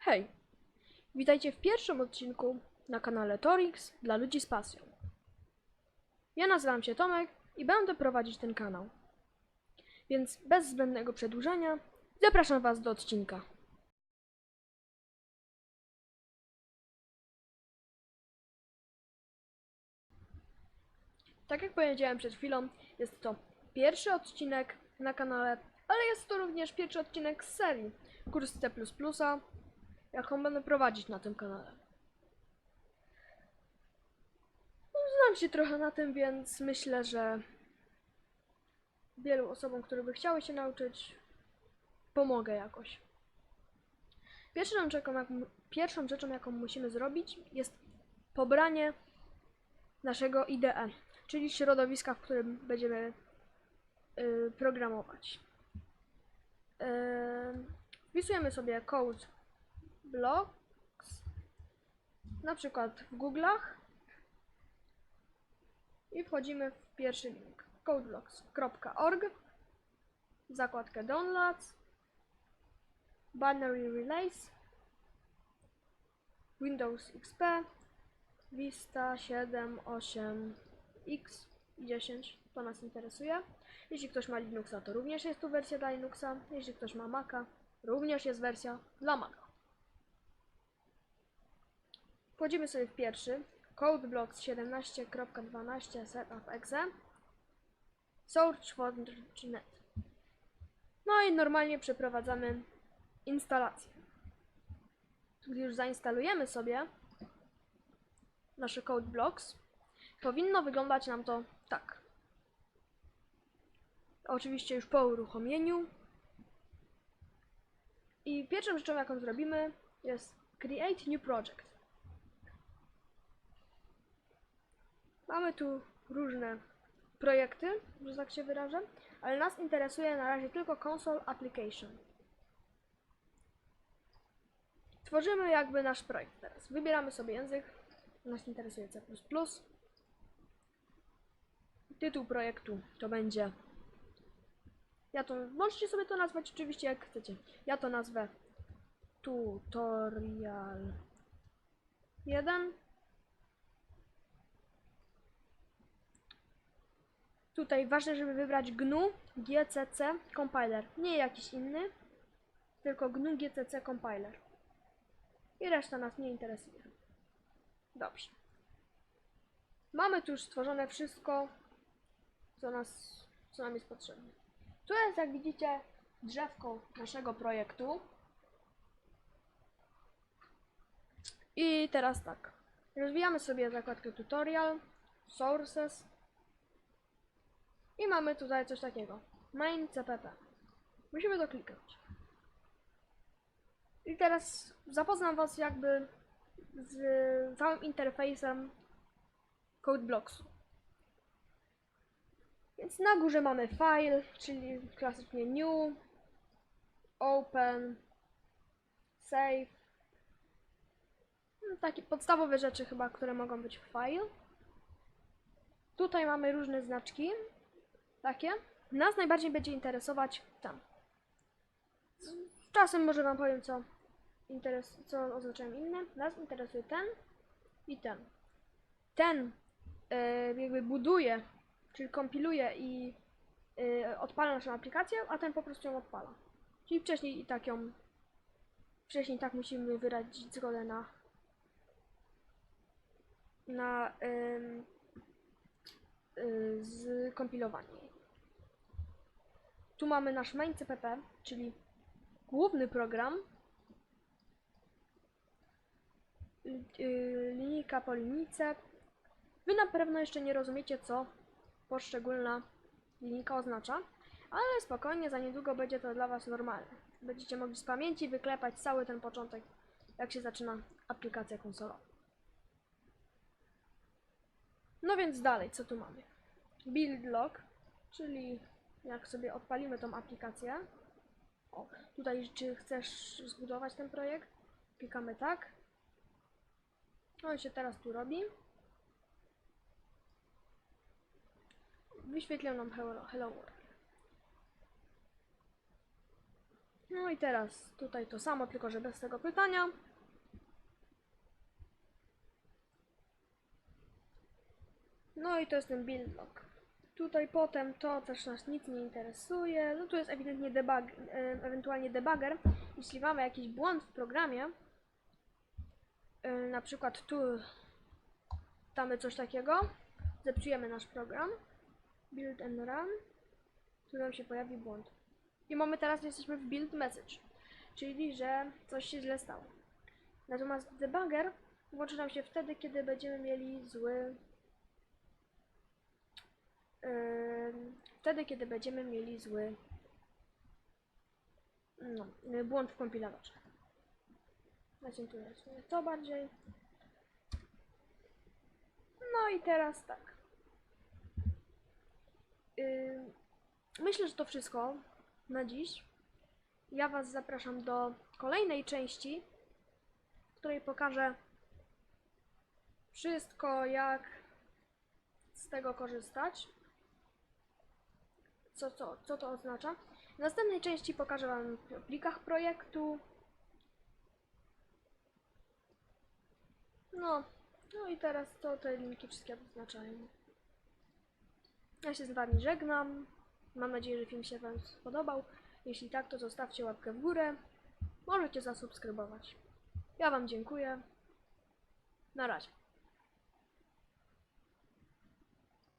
Hej! Witajcie w pierwszym odcinku na kanale Torix dla ludzi z pasją. Ja nazywam się Tomek i będę prowadzić ten kanał. Więc bez zbędnego przedłużania zapraszam Was do odcinka. Tak jak powiedziałem przed chwilą, jest to pierwszy odcinek na kanale, ale jest to również pierwszy odcinek z serii Kurs C++, jaką będę prowadzić na tym kanale. Znam się trochę na tym, więc myślę, że wielu osobom, które by chciały się nauczyć, pomogę jakoś. Pierwszą rzeczą, jaką musimy zrobić, jest pobranie naszego IDE, czyli środowiska, w którym będziemy programować. Wpisujemy sobie code blocks, na przykład w Google'ach, i wchodzimy w pierwszy link codeblocks.org, zakładkę Downloads, Binary Relays, Windows XP, Vista 7, 8, X i 10, to nas interesuje. Jeśli ktoś ma Linuxa, to również jest tu wersja dla Linuxa. Jeśli ktoś ma Maca, również jest wersja dla Maca. Wchodzimy sobie w pierwszy, CodeBlocks 17.12 setup.exe, search for .NET. No i normalnie przeprowadzamy instalację. Gdy już zainstalujemy sobie nasze CodeBlocks, powinno wyglądać nam to tak. Oczywiście już po uruchomieniu. I pierwszą rzeczą, jaką zrobimy, jest Create New Project. Mamy tu różne projekty, że tak się wyrażę, ale nas interesuje na razie tylko Console Application. Tworzymy jakby nasz projekt teraz. Wybieramy sobie język. Nas interesuje C++. Tytuł projektu to będzie... Możecie sobie to nazwać oczywiście jak chcecie. Ja to nazwę Tutorial 1. Tutaj ważne, żeby wybrać GNU GCC Compiler. Nie jakiś inny, tylko GNU GCC Compiler. I reszta nas nie interesuje. Dobrze. Mamy tu już stworzone wszystko, co nam jest potrzebne. Tu jest, jak widzicie, drzewko naszego projektu. I teraz tak. Rozwijamy sobie zakładkę Tutorial, Sources. I mamy tutaj coś takiego. Main CPP. Musimy to kliknąć. I teraz zapoznam Was jakby z całym interfejsem CodeBlocksu. Więc na górze mamy file, czyli klasycznie new, open, save. Takie podstawowe rzeczy chyba, które mogą być w file. Tutaj mamy różne znaczki. Takie. Nas najbardziej będzie interesować ten. Czasem może Wam powiem, co oznaczają inne. Nas interesuje ten i ten. Ten jakby buduje, czyli kompiluje i odpala naszą aplikację, a ten po prostu ją odpala. Czyli wcześniej tak musimy wyrazić zgodę na skompilowanie jej. Tu mamy nasz main CPP, czyli główny program, linijka po linijce. Wy na pewno jeszcze nie rozumiecie, co poszczególna linijka oznacza, ale spokojnie, za niedługo będzie to dla Was normalne. Będziecie mogli z pamięci wyklepać cały ten początek, jak się zaczyna aplikacja konsolowa. No więc dalej, co tu mamy? Build log, czyli jak sobie odpalimy tą aplikację. O, tutaj czy chcesz zbudować ten projekt? Klikamy tak. On się teraz tu robi. Wyświetlił nam Hello World. No i teraz tutaj to samo, tylko że bez tego pytania. No i to jest ten build log. Tutaj potem to też nas nic nie interesuje. No tu jest ewidentnie ewentualnie debugger. Jeśli mamy jakiś błąd w programie, na przykład tu damy coś takiego, zepsujemy nasz program, build and run, tu nam się pojawi błąd. I mamy teraz, jesteśmy w build message, czyli że coś się źle stało. Natomiast debugger włączy nam się wtedy, kiedy będziemy mieli zły błąd w kompilatorze. Naciętuję sobie to bardziej. No i teraz tak. Myślę, że to wszystko na dziś. Ja Was zapraszam do kolejnej części, w której pokażę wszystko, jak z tego korzystać. Co to oznacza? W następnej części pokażę Wam o plikach projektu. No i teraz to te linki wszystkie oznaczają. Ja się z Wami żegnam. Mam nadzieję, że film się Wam spodobał. Jeśli tak, to zostawcie łapkę w górę. Możecie zasubskrybować. Ja Wam dziękuję. Na razie.